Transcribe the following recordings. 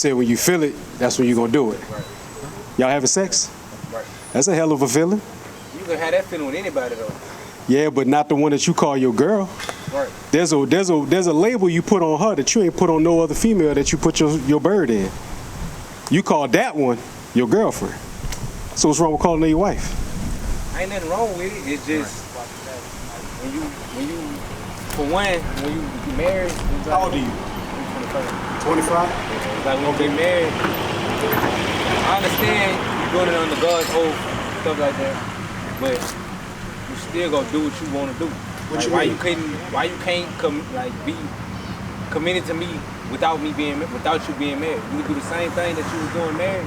Say when you feel it, that's when you're gonna do it. Right. Y'all having sex? Right. That's a hell of a feeling. You can have that feeling with anybody though. Yeah, but not the one that you call your girl. Right. There's a label you put on her that you ain't put on no other female that you put your bird in. You call that one your girlfriend. So what's wrong with calling her your wife? Ain't nothing wrong with it. It's just when you for one, when you married. How old are you? 25. Like when you get married, I understand you doing it under God's oath, stuff like that, but you still gonna do what you want to do. Like, why you can't be committed to me without you being married? You can do the same thing that you was doing married.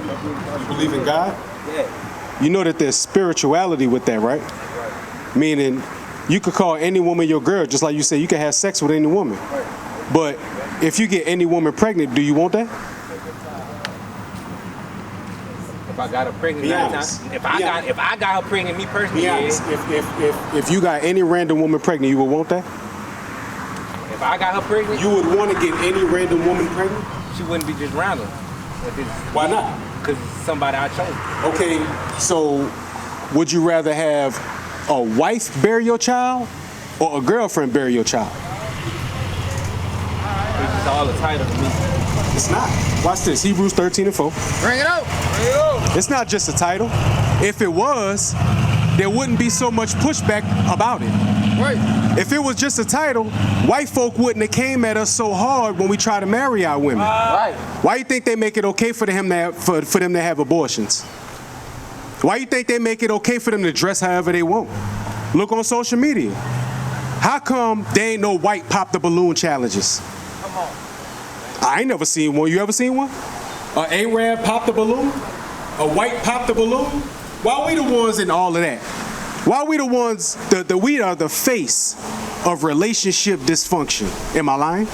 You believe in God? Yeah. You know that there's spirituality with that, right? Right. Meaning, you could call any woman your girl, just like you said, you can have sex with any woman. Right. But if you get any woman pregnant, do you want that? If I got her pregnant, if I got her pregnant, me personally, be honest. If you got any random woman pregnant, you would want that? If I got her pregnant, You would want to get any random woman pregnant? she wouldn't be just random. Why not? Because it's somebody I chose. Okay, so would you rather have a wife bear your child or a girlfriend bear your child? It's just all a title to me. It's not. Watch this, Hebrews 13:4. Bring it up. Bring it up. It's not just a title. If it was, there wouldn't be so much pushback about it. Right. If it was just a title, white folk wouldn't have came at us so hard when we try to marry our women. Right. Why you think they make it okay for them to have abortions? Why you think they make it okay for them to dress however they want? Look on social media. How come there ain't no white pop the balloon challenges? Come on. I ain't never seen one. You ever seen one? A Arab pop the balloon? A white pop the balloon? Why we the ones in all of that? Why we the ones, we are the face of relationship dysfunction? Am I lying?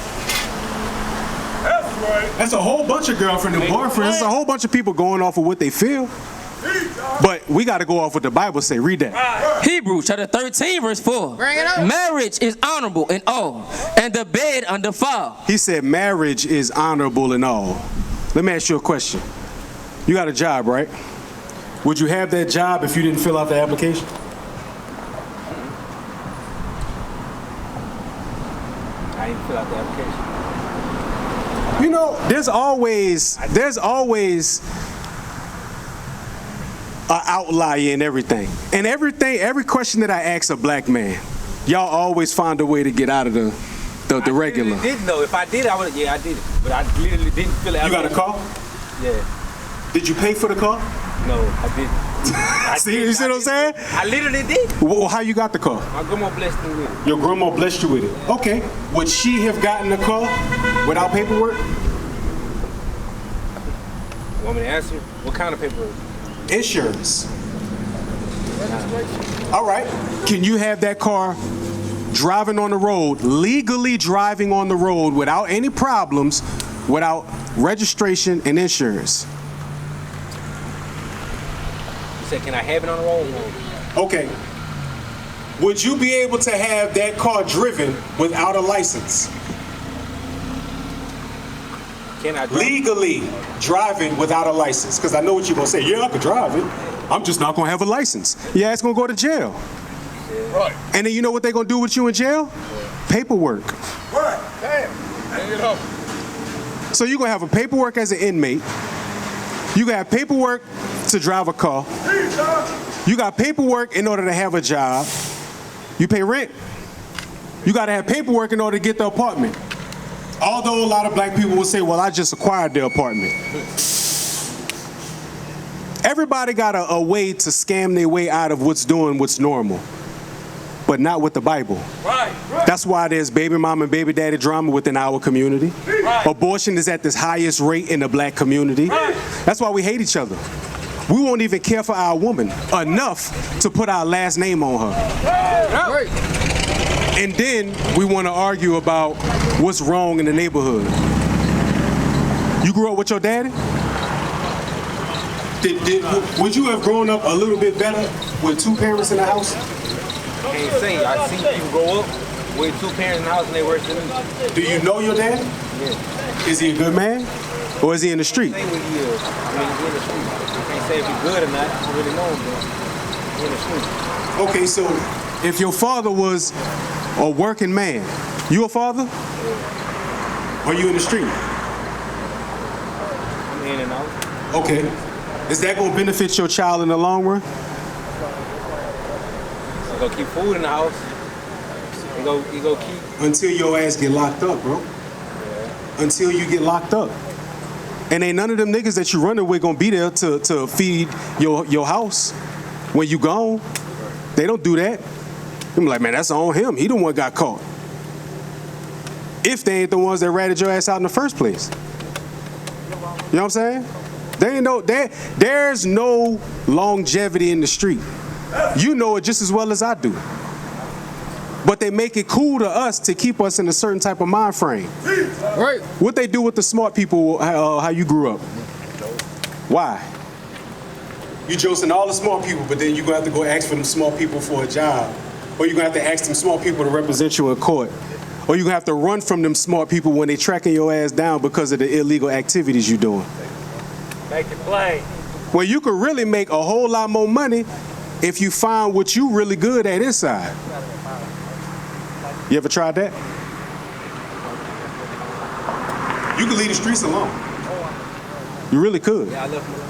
That's right. That's a whole bunch of girlfriend and boyfriends. That's a whole bunch of people going off of what they feel. But we got to go off what the Bible say. Read that. Hebrews chapter 13, verse 4. Bring it up. Marriage is honorable in all, and the bed undefiled. He said marriage is honorable in all. Let me ask you a question. You got a job, right? Would you have that job if you didn't fill out the application? I didn't fill out the application. You know, there's always an outlier in everything. And every question that I ask a black man, y'all always find a way to get out of the regular. I didn't know. If I did, I would. Yeah, I did it. But I literally didn't fill it out. You got a car? Yeah. Did you pay for the car? No, I didn't. You see what I'm saying? I literally did. Well, how you got the car? My grandma blessed me with it. Your grandma blessed you with it. Okay. Would she have gotten the car without paperwork? You want me to answer? What kind of paperwork? Insurance. All right. Can you have that car driving on the road, legally driving on the road without any problems, without registration and insurance? You said, can I have it on the road? Okay. Would you be able to have that car driven without a license? Can I drive? Legally driving without a license? Because I know what you're going to say. Yeah, I could drive it. I'm just not going to have a license. Yeah, it's going to go to jail. Right. And then you know what they're going to do with you in jail? Paperwork. Right. Damn. Hang it up. So you're going to have a paperwork as an inmate. You got paperwork to drive a car. You got paperwork in order to have a job. You pay rent. You got to have paperwork in order to get the apartment. Although a lot of black people will say, well, I just acquired the apartment. Everybody got a way to scam their way out of what's normal, but not with the Bible. Right. That's why there's baby mom and baby daddy drama within our community. Right. Abortion is at this highest rate in the black community. Right. That's why we hate each other. We won't even care for our woman enough to put our last name on her. Right. And then we want to argue about what's wrong in the neighborhood. You grew up with your daddy? Would you have grown up a little bit better with two parents in the house? I can't say. I see people grow up with two parents in the house and they worse than me. Do you know your dad? Yeah. Is he a good man? Or is he in the street? Say what he is. I mean, he's in the street. I can't say if he's good or not. I don't really know him, but he's in the street. Okay, so if your father was a working man, you a father? Or you in the street? I'm in and out. Okay. Is that going to benefit your child in the long run? So go keep food in the house. You go keep. Until your ass get locked up, bro. Until you get locked up. And ain't none of them niggas that you running with gonna be there to feed your house when you gone. They don't do that. I'm like, man, that's on him. He the one got caught. If they ain't the ones that ratted your ass out in the first place. You know what I'm saying? There's no longevity in the street. You know it just as well as I do. But they make it cool to us to keep us in a certain type of mind frame. Right. What they do with the smart people, how you grew up? Why? You josting all the smart people, but then you're going to have to go ask for them smart people for a job. Or you're going to have to ask them smart people to represent you in court. Or you're going to have to run from them smart people when they tracking your ass down because of the illegal activities you're doing. Make it play. Well, you could really make a whole lot more money if you find what you really good at inside. You ever tried that? You could leave the streets alone. You really could. Yeah, I left him alone.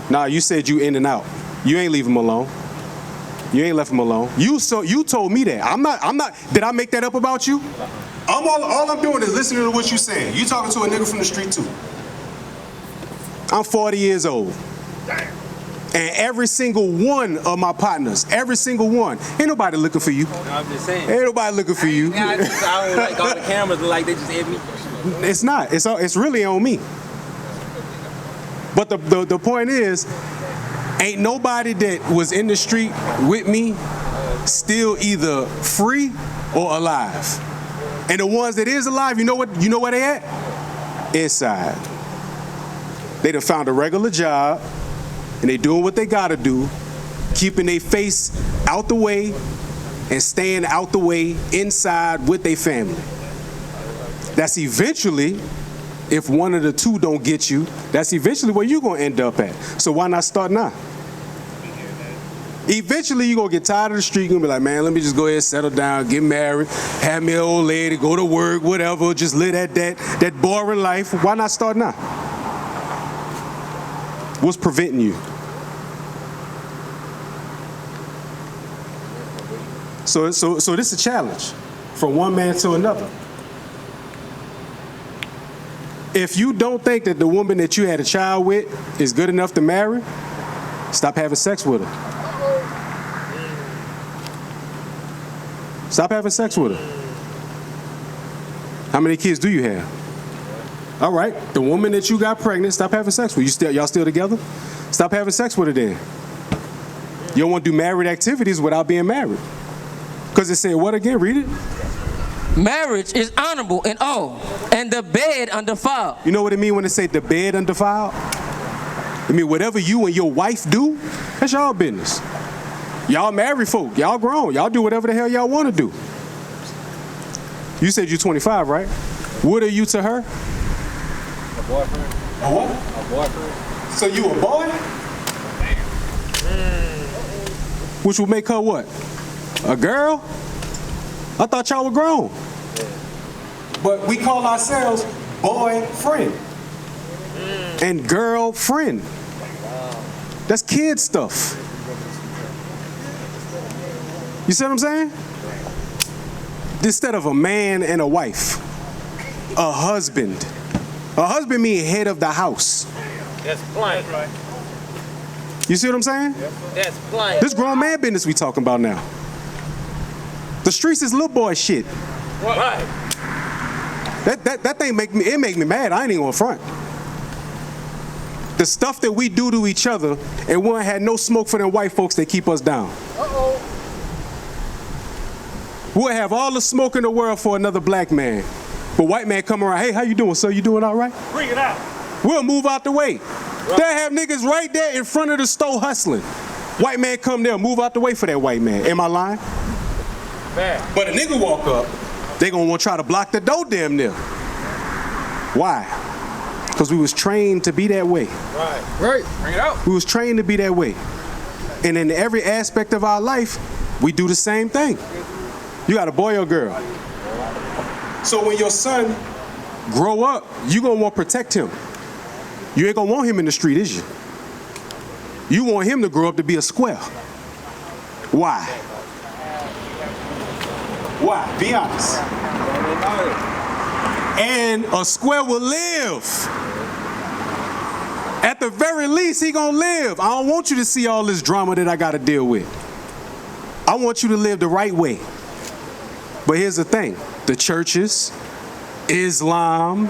Nah, you said you in and out. You ain't leave him alone. You ain't left him alone. You told me that. I'm not. Did I make that up about you? All I'm doing is listening to what you saying. You talking to a nigga from the street too. I'm 40 years old. And every single one of my partners, every single one, ain't nobody looking for you. No, I'm just saying. Ain't nobody looking for you. I don't like all the cameras look like they just hit me. It's not. It's really on me. But the point is, ain't nobody that was in the street with me still either free or alive. And the ones that is alive, you know where they at? Inside. They done found a regular job, and they doing what they gotta do, keeping their face out the way and staying out the way inside with their family. That's eventually, if one of the two don't get you, that's eventually where you're gonna end up at. So why not start now? Eventually you're gonna get tired of the street, you're gonna be like, man, let me just go ahead, settle down, get married, have me an old lady, go to work, whatever, just live that boring life. Why not start now? What's preventing you? So this is a challenge from one man to another. If you don't think that the woman that you had a child with is good enough to marry, stop having sex with her. Stop having sex with her. How many kids do you have? All right, the woman that you got pregnant, stop having sex with. Y'all still together? Stop having sex with her then. You don't want to do married activities without being married. Because it said what again? Read it. Marriage is honorable in all, and the bed undefiled. You know what it mean when it say the bed undefiled? I mean, whatever you and your wife do, that's y'all business. Y'all married folk. Y'all grown. Y'all do whatever the hell y'all want to do. You said you're 25, right? What are you to her? A boyfriend. A what? A boyfriend. So you a boy? Which would make her what? A girl? I thought y'all were grown. But we call ourselves boyfriend and girlfriend. That's kid stuff. You see what I'm saying? Instead of a man and a wife, a husband. A husband means head of the house. That's plain. You see what I'm saying? That's plain. This grown man business we talking about now. The streets is little boy shit. Right. That thing make me mad. I ain't even gonna front. The stuff that we do to each other, and we ain't had no smoke for them white folks that keep us down. We'll have all the smoke in the world for another black man. But white man come around, hey, how you doing, sir? You doing all right? Bring it out. We'll move out the way. They'll have niggas right there in front of the store hustling. White man come there, move out the way for that white man. Am I lying? Bad. But a nigga walk up, they gonna want to try to block the door damn near. Why? Because we was trained to be that way. Right. Bring it out. We was trained to be that way. And in every aspect of our life, we do the same thing. You got a boy or girl. So when your son grow up, you gonna want to protect him. You ain't gonna want him in the street, is you? You want him to grow up to be a square. Why? Why? Be honest. And a square will live. At the very least, he gonna live. I don't want you to see all this drama that I gotta deal with. I want you to live the right way. But here's the thing. The churches, Islam,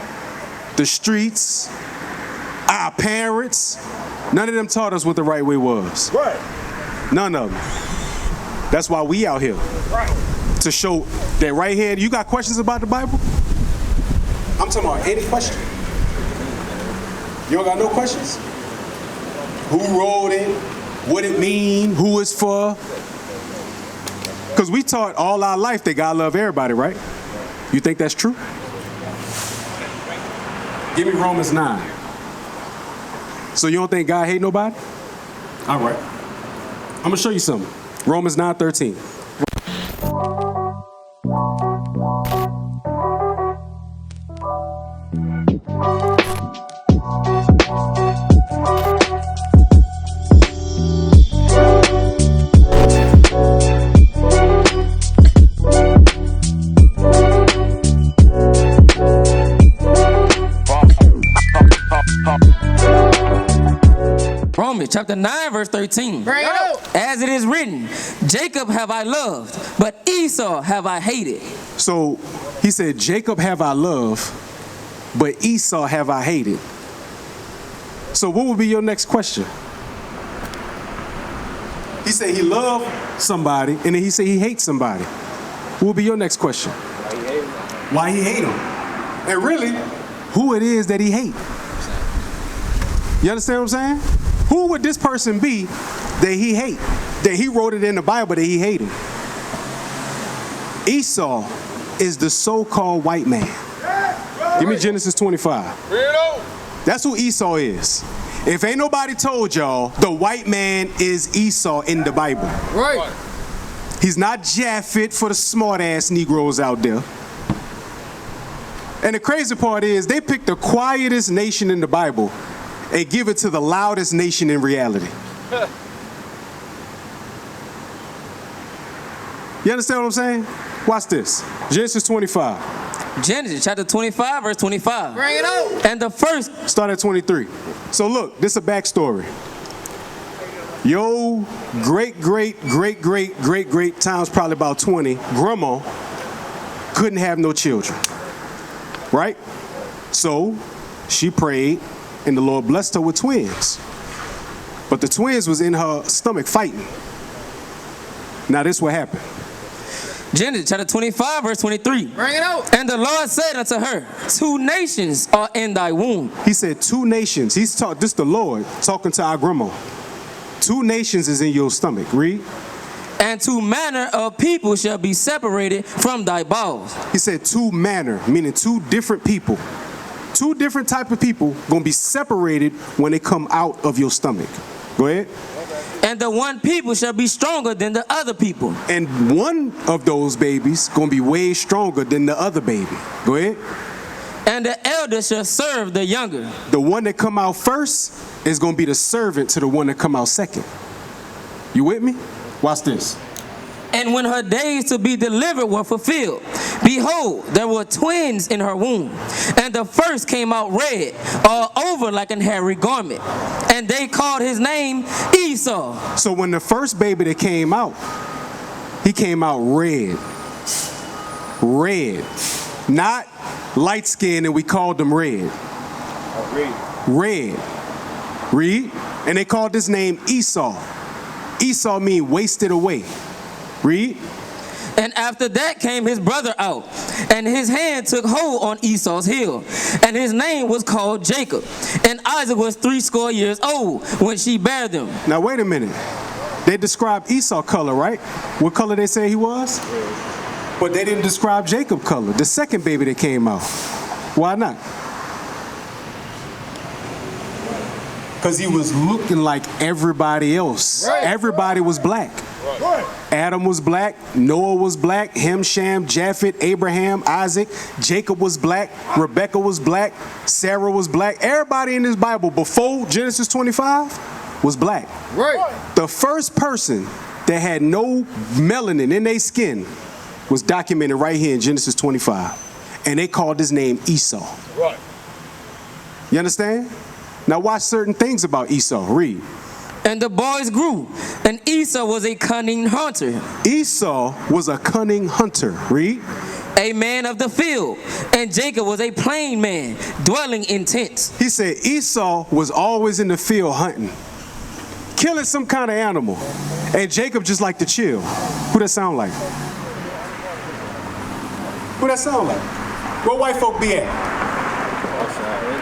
the streets, our parents, none of them taught us what the right way was. Right. None of them. That's why we out here. Right. To show that right here. You got questions about the Bible? I'm talking about any question. You don't got no questions? Who wrote it? What it mean? Who it's for? Because we taught all our life that God love everybody, right? You think that's true? Give me Romans 9. So you don't think God hate nobody? All right. I'm going to show you something. Romans 9:13. Romans chapter 9, verse 13. Bring it out. As it is written, Jacob have I loved, but Esau have I hated. So he said, Jacob have I loved, but Esau have I hated. So what would be your next question? He said he loved somebody, and then he said he hates somebody. What would be your next question? Why he hate him? And really, who it is that he hate? You understand what I'm saying? Who would this person be that he hate? That he wrote it in the Bible that he hated? Esau is the so-called white man. Give me Genesis 25. That's who Esau is. If ain't nobody told y'all, the white man is Esau in the Bible. Right. He's not Japhet for the smart-ass Negroes out there. And the crazy part is they picked the quietest nation in the Bible and give it to the loudest nation in reality. You understand what I'm saying? Watch this. Genesis 25. Genesis chapter 25, verse 25. Bring it out. And the first, Start at 23. So look, this is a backstory. Yo, great times probably about 20, grandma couldn't have no children. Right? So she prayed and the Lord blessed her with twins. But the twins was in her stomach fighting. Now this what happened. Genesis chapter 25, verse 23. Bring it out. And the Lord said unto her, 2 nations are in thy womb. He said 2 nations. He's taught this the Lord talking to our grandma. 2 nations is in your stomach. Read. And 2 manner of people shall be separated from thy bowels. He said 2 manner, meaning 2 different people. 2 different type of people gonna be separated when they come out of your stomach. Go ahead. And the one people shall be stronger than the other people. And one of those babies gonna be way stronger than the other baby. Go ahead. And the elder shall serve the younger. The one that come out first is gonna be the servant to the one that come out second. You with me? Watch this. And when her days to be delivered were fulfilled, behold, there were twins in her womb. And the first came out red, all over like an hairy garment. And they called his name Esau. So when the first baby that came out, he came out red. Red. Not light skinned and we called them red. Red. Read. And they called this name Esau. Esau means wasted away. Read. And after that came his brother out, and his hand took hold on Esau's heel, and his name was called Jacob. And Isaac was 80 years old when she bare them. Now wait a minute. They described Esau color, right? What color they say he was? But they didn't describe Jacob color, the second baby that came out. Why not? Because he was looking like everybody else. Right. Everybody was black. Right. Adam was black, Noah was black, Ham, Shem, Japheth, Abraham, Isaac, Jacob was black, Rebecca was black, Sarah was black. Everybody in this Bible before Genesis 25 was black. Right. The first person that had no melanin in their skin was documented right here in Genesis 25. And they called his name Esau. Right. You understand? Now watch certain things about Esau. Read. And the boys grew, and Esau was a cunning hunter. Esau was a cunning hunter. Read. A man of the field, and Jacob was a plain man, dwelling in tents. He said Esau was always in the field hunting, killing some kind of animal, and Jacob just liked to chill. Who that sound like? Who that sound like? Where white folk be at?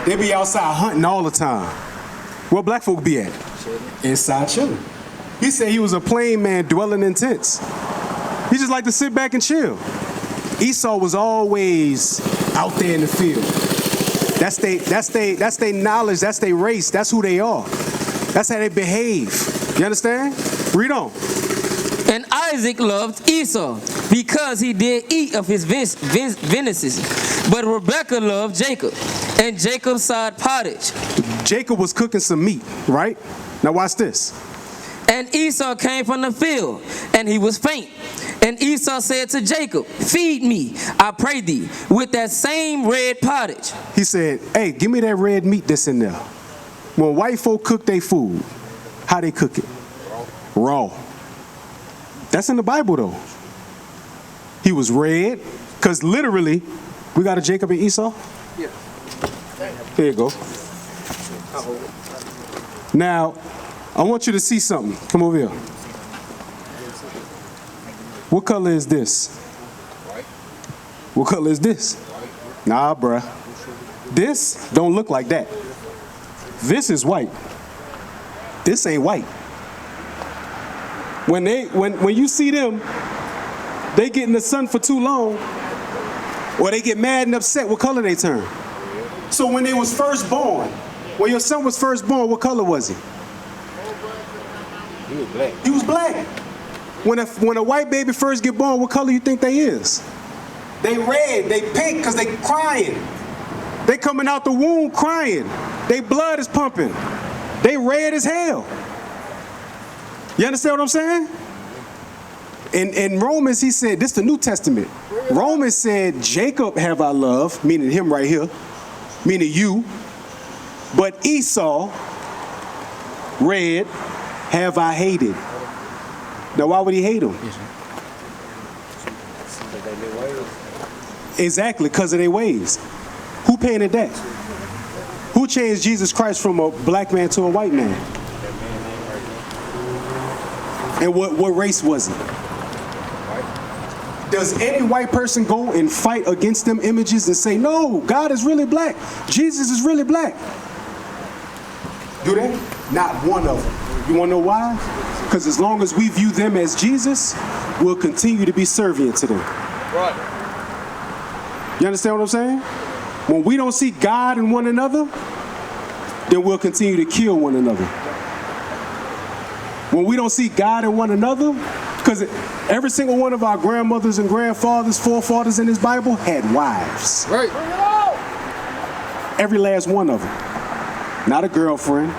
They be outside hunting all the time. Where black folk be at? Inside chilling. He said he was a plain man dwelling in tents. He just liked to sit back and chill. Esau was always out there in the field. That's they knowledge, that's their race, that's who they are. That's how they behave. You understand? Read on. And Isaac loved Esau, because he did eat of his venison. But Rebekah loved Jacob, and Jacob sawed pottage. Jacob was cooking some meat, right? Now watch this. And Esau came from the field, and he was faint. And Esau said to Jacob, feed me, I pray thee, with that same red pottage. He said, hey, give me that red meat that's in there. When white folk cook their food, how they cook it? Raw. That's in the Bible, though. He was red, because literally, we got a Jacob and Esau? Yeah. Here you go. Now, I want you to see something. Come over here. What color is this? White. What color is this? White. Nah, bruh. This don't look like that. This is white. This ain't white. When you see them, they get in the sun for too long, or they get mad and upset, what color they turn? So when they was first born, when your son was first born, what color was he? He was black. He was black. When a white baby first get born, what color you think they is? They red, they pink, because they crying. They coming out the womb crying. They blood is pumping. They red as hell. You understand what I'm saying? In Romans, he said, this is the New Testament. Romans said, Jacob have I loved, meaning him right here, meaning you. But Esau, red, have I hated. Now, why would he hate him? Exactly, because of their ways. Who painted that? Who changed Jesus Christ from a black man to a white man? And what race was he? Does any white person go and fight against them images and say, no, God is really black, Jesus is really black? Do they? Not one of them. You want to know why? Because as long as we view them as Jesus, we'll continue to be servient to them. Right. You understand what I'm saying? When we don't see God in one another, then we'll continue to kill one another. When we don't see God in one another, because every single one of our grandmothers and grandfathers, forefathers in this Bible had wives. Right. Every last one of them. Not a girlfriend.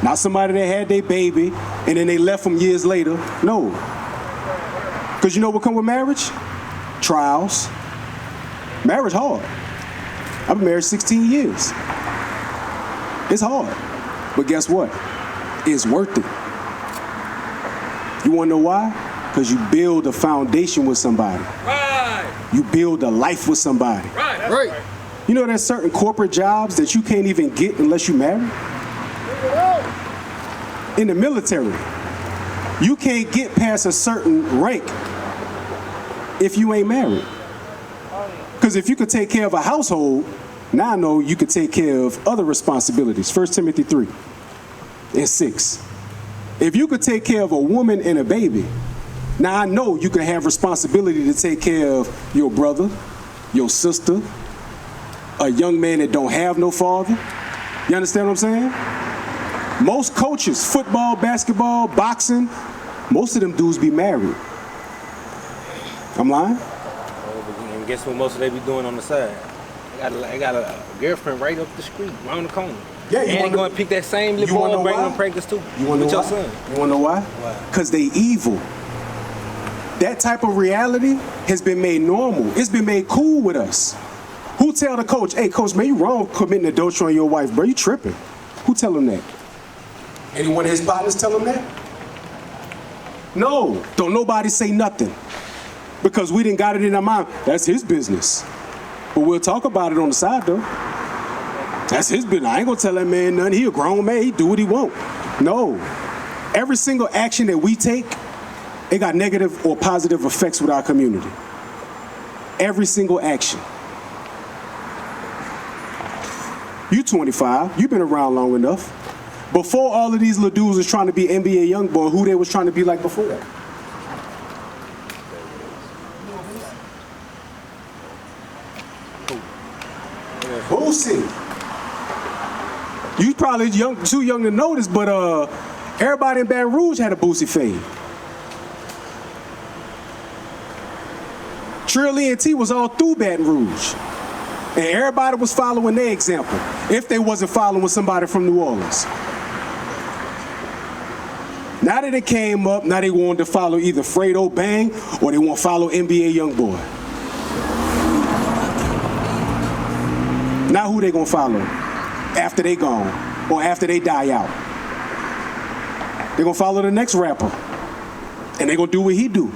Not somebody that had their baby and then they left them years later. No. Because you know what come with marriage? Trials. Marriage hard. I've been married 16 years. It's hard. But guess what? It's worth it. You want to know why? Because you build a foundation with somebody. Right. You build a life with somebody. Right. Right. You know there's certain corporate jobs that you can't even get unless you marry? In the military, you can't get past a certain rank if you ain't married. Because if you could take care of a household, now I know you could take care of other responsibilities. 1 Timothy 3:6. If you could take care of a woman and a baby, now I know you could have responsibility to take care of your brother, your sister, a young man that don't have no father. You understand what I'm saying? Most coaches, football, basketball, boxing, most of them dudes be married. I'm lying? And guess what most of they be doing on the side? I got a girlfriend right up the street, right on the corner. Yeah, you and going to pick that same little boy and bring him to practice too. You want to know your why? son. You want to know why? Why? Because they evil. That type of reality has been made normal. It's been made cool with us. Who tell the coach, hey, coach, man, you wrong committing adultery on your wife, bro. You tripping. Who tell him that? Any one of his partners tell him that? No. Don't nobody say nothing. Because we didn't got it in our mind. That's his business. But we'll talk about it on the side, though. That's his business. I ain't gonna tell that man nothing. He a grown man. He do what he want. No. Every single action that we take, it got negative or positive effects with our community. Every single action. You 25. You've been around long enough. Before all of these little dudes was trying to be NBA young boy, who they was trying to be like before that? Boosie. You probably too young to know this, but everybody in Baton Rouge had a Boosie fade. Trill E&T was all through Baton Rouge. And everybody was following their example, if they wasn't following somebody from New Orleans. Now that it came up, now they wanted to follow either Fredo Bang or they want to follow NBA Youngboy. Now who they gonna follow after they gone or after they die out? They gonna follow the next rapper and they gonna do what he do.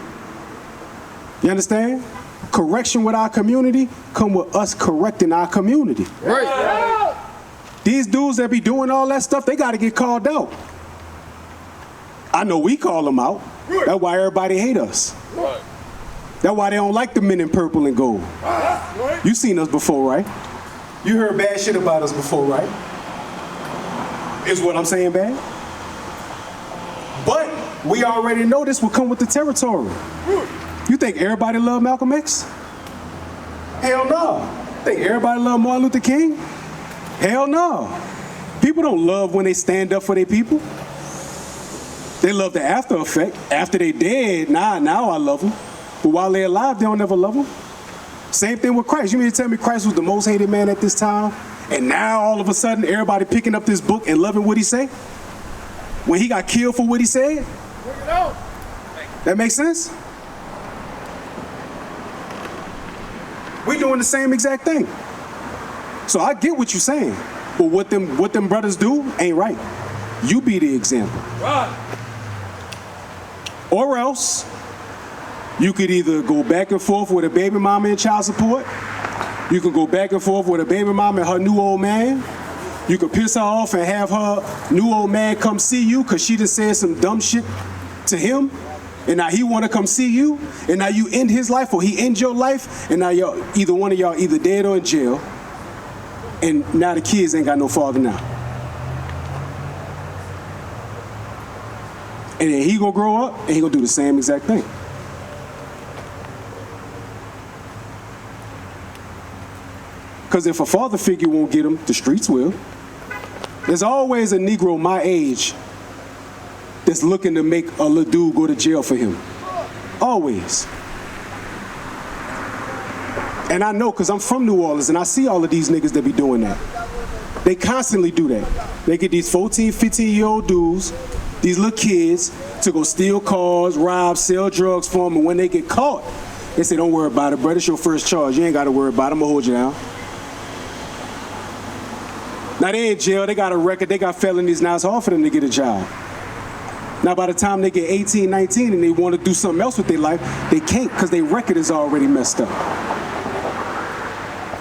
You understand? Correction with our community come with us correcting our community. Right. These dudes that be doing all that stuff, they gotta get called out. I know we call them out. That's why everybody hate us. Right. That's why they don't like the men in purple and gold. You seen us before, right? You heard bad shit about us before, right? Is what I'm saying bad? But we already know this will come with the territory. You think everybody love Malcolm X? Hell no. Think everybody love Martin Luther King? Hell no. People don't love when they stand up for their people. They love the after effect. After they dead, now I love them. But while they're alive, they don't ever love them. Same thing with Christ. You mean to tell me Christ was the most hated man at this time? And now all of a sudden everybody picking up this book and loving what he say? When he got killed for what he said? That makes sense? We doing the same exact thing. So I get what you're saying. But what them brothers do ain't right. You be the example. Right. Or else you could either go back and forth with a baby mama and child support. You can go back and forth with a baby mama and her new old man. You could piss her off and have her new old man come see you because she just said some dumb shit to him. And now he want to come see you. And now you end his life or he ends your life. And now either one of y'all either dead or in jail. And now the kids ain't got no father now. And then he gonna grow up and he gonna do the same exact thing. Because if a father figure won't get him, the streets will. There's always a Negro my age that's looking to make a little dude go to jail for him. Always. And I know because I'm from New Orleans and I see all of these niggas that be doing that. They constantly do that. They get these 14, 15-year-old dudes, these little kids, to go steal cars, rob, sell drugs for them, and when they get caught, they say, don't worry about it, brother, it's your first charge. You ain't got to worry about it, I'm going to hold you down. Now they in jail, they got a record, they got felonies, now it's hard for them to get a job. Now by the time they get 18, 19, and they want to do something else with their life, they can't because their record is already messed up.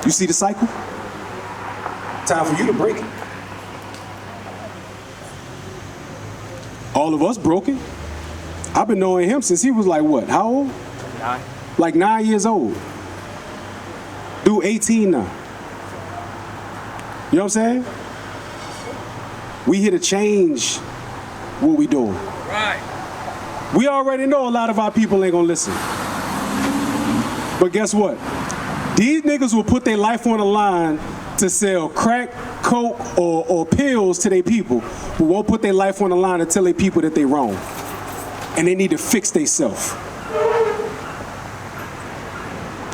You see the cycle? Time for you to break it. All of us broke it. I've been knowing him since he was like what? How old? 9. Like 9 years old. Dude 18 now. You know what I'm saying? We here to change what we doing. Right. We already know a lot of our people ain't gonna listen. But guess what? These niggas will put their life on the line to sell crack, coke or pills to their people, but won't put their life on the line to tell their people that they wrong. And they need to fix themselves.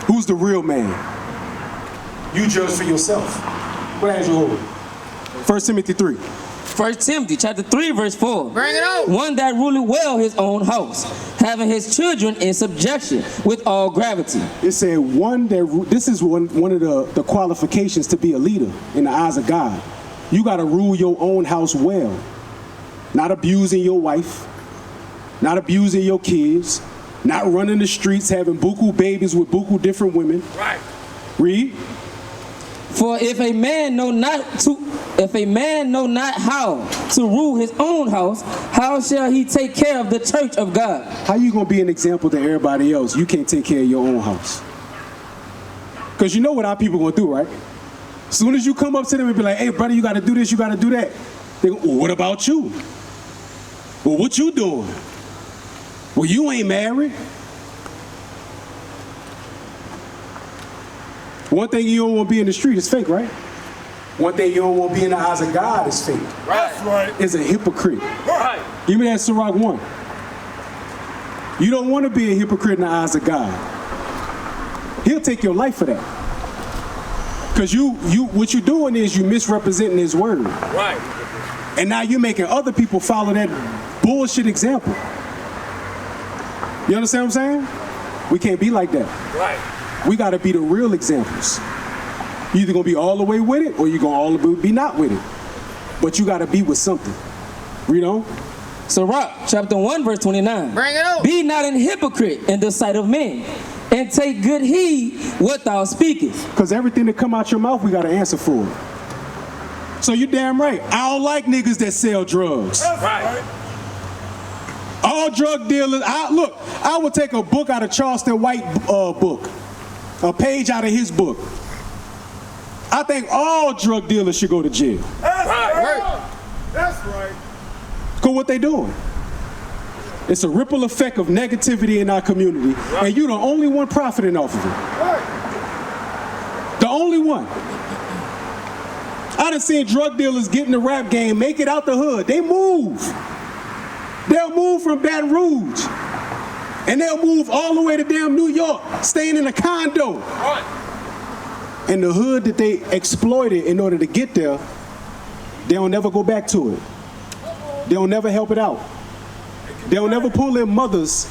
Who's the real man? You judge for yourself. What has you hold? 1 Timothy 3. 1 Timothy chapter 3, verse 4. Bring it out. One that ruleth well his own house, having his children in subjection with all gravity. It said this is one of the qualifications to be a leader in the eyes of God. You got to rule your own house well. Not abusing your wife, not abusing your kids, not running the streets having buku babies with buku different women. Right. Read. For if a man know not how to rule his own house, how shall he take care of the church of God? How you gonna be an example to everybody else? You can't take care of your own house. Because you know what our people gonna do, right? As soon as you come up to them and be like, hey brother, you gotta do this, you gotta do that. They go, well, what about you? Well, what you doing? Well, you ain't married. One thing you don't want to be in the street is fake, right? One thing you don't want to be in the eyes of God is fake. Right. That's right. Is a hypocrite. Right. Give me that Sirach 1. You don't want to be a hypocrite in the eyes of God. He'll take your life for that. Because what you're doing is you misrepresenting his word. Right. And now you're making other people follow that bullshit example. You understand what I'm saying? We can't be like that. Right. We got to be the real examples. You're either going to be all the way with it or you're going to all the way be not with it. But you got to be with something. Read on. Sirach chapter 1, verse 29. Bring it up. Be not an hypocrite in the sight of men, and take good heed what thou speakest. Because everything that come out your mouth, we got to answer for it. So you're damn right. I don't like niggas that sell drugs. Right. All drug dealers, I would take a book out of Charleston White book. A page out of his book. I think all drug dealers should go to jail. That's right. That's right. Because what they doing? It's a ripple effect of negativity in our community, right. And you're the only one profiting off of it. Right. The only one. I done seen drug dealers get in the rap game, make it out the hood. They move. They'll move from Baton Rouge. And they'll move all the way to damn New York, staying in a condo. Right. And the hood that they exploited in order to get there, they'll never go back to it. They'll never help it out. They'll never pull their mothers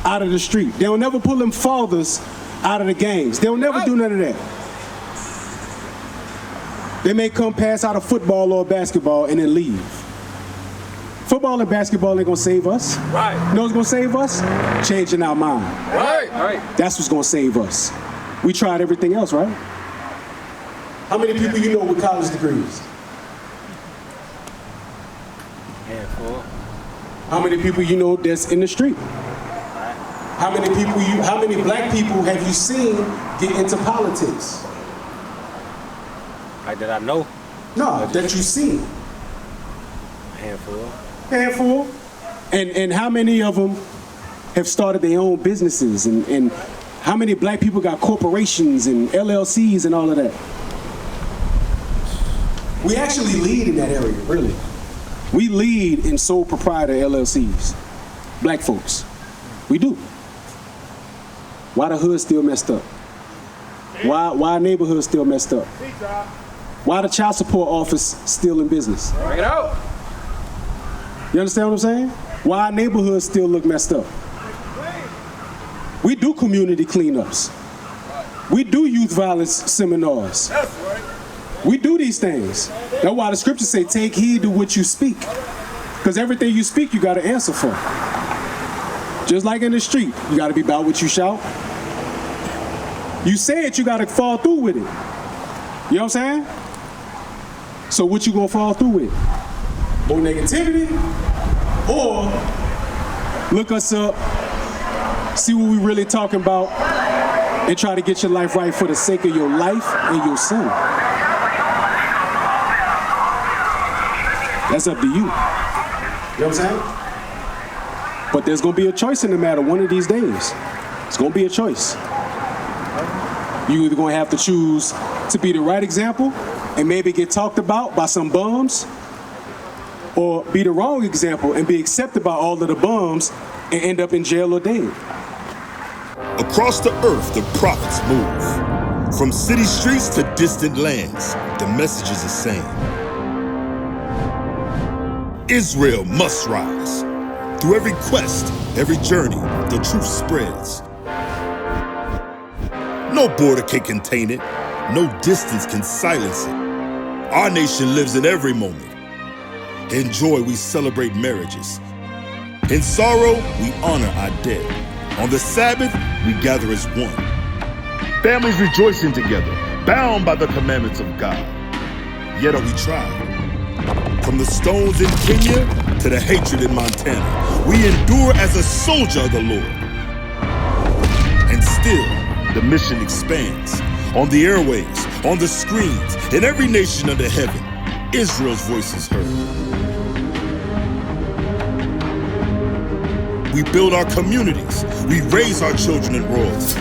out of the street. They'll never pull them fathers out of the gangs. They'll never do none of that. They may come pass out of football or basketball and then leave. Football and basketball ain't gonna save us. Right. You know what's gonna save us? Changing our mind. Right. Right. That's what's gonna save us. We tried everything else, right? How many people you know with college degrees? Handful. How many people you know that's in the street? How many black people have you seen get into politics? Like that I know? No, that you've seen. Handful. And how many of them have started their own businesses and how many black people got corporations and LLCs and all of that? We actually lead in that area, really. We lead in sole proprietor LLCs. Black folks. We do. Why the hood still messed up? Why neighborhood still messed up? Why the child support office still in business? Bring it out. You understand what I'm saying? Why our neighborhoods still look messed up? We do community cleanups. We do youth violence seminars. That's right. We do these things. That's why the scriptures say, take heed to what you speak. Because everything you speak, you got to answer for. Just like in the street, you got to be about what you shout. You say it, you got to fall through with it. You know what I'm saying? So what you going to fall through with? More negativity? Or look us up, see what we really talking about, and try to get your life right for the sake of your life and your son. That's up to you. You know what I'm saying? But there's going to be a choice in the matter one of these days. It's going to be a choice. You either going to have to choose to be the right example and maybe get talked about by some bums, or be the wrong example and be accepted by all of the bums and end up in jail or dead. Across the earth, the prophets move. From city streets to distant lands, the message is the same. Israel must rise. Through every quest, every journey, the truth spreads. No border can contain it. No distance can silence it. Our nation lives in every moment. In joy, we celebrate marriages. In sorrow, we honor our dead. On the Sabbath, we gather as one. Families rejoicing together, bound by the commandments of God. Yet are we tried. From the stones in Kenya to the hatred in Montana, we endure as a soldier of the Lord. And still, the mission expands. On the airwaves, on the screens, in every nation under heaven, Israel's voice is heard. We build our communities. We raise our children in royalty.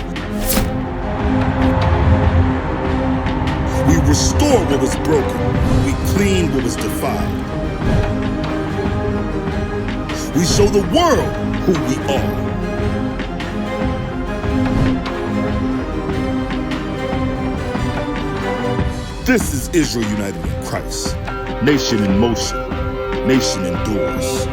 We restore what was broken. We clean what was defiled. We show the world who we are. This is Israel united in Christ. Nation in motion. Nation endures.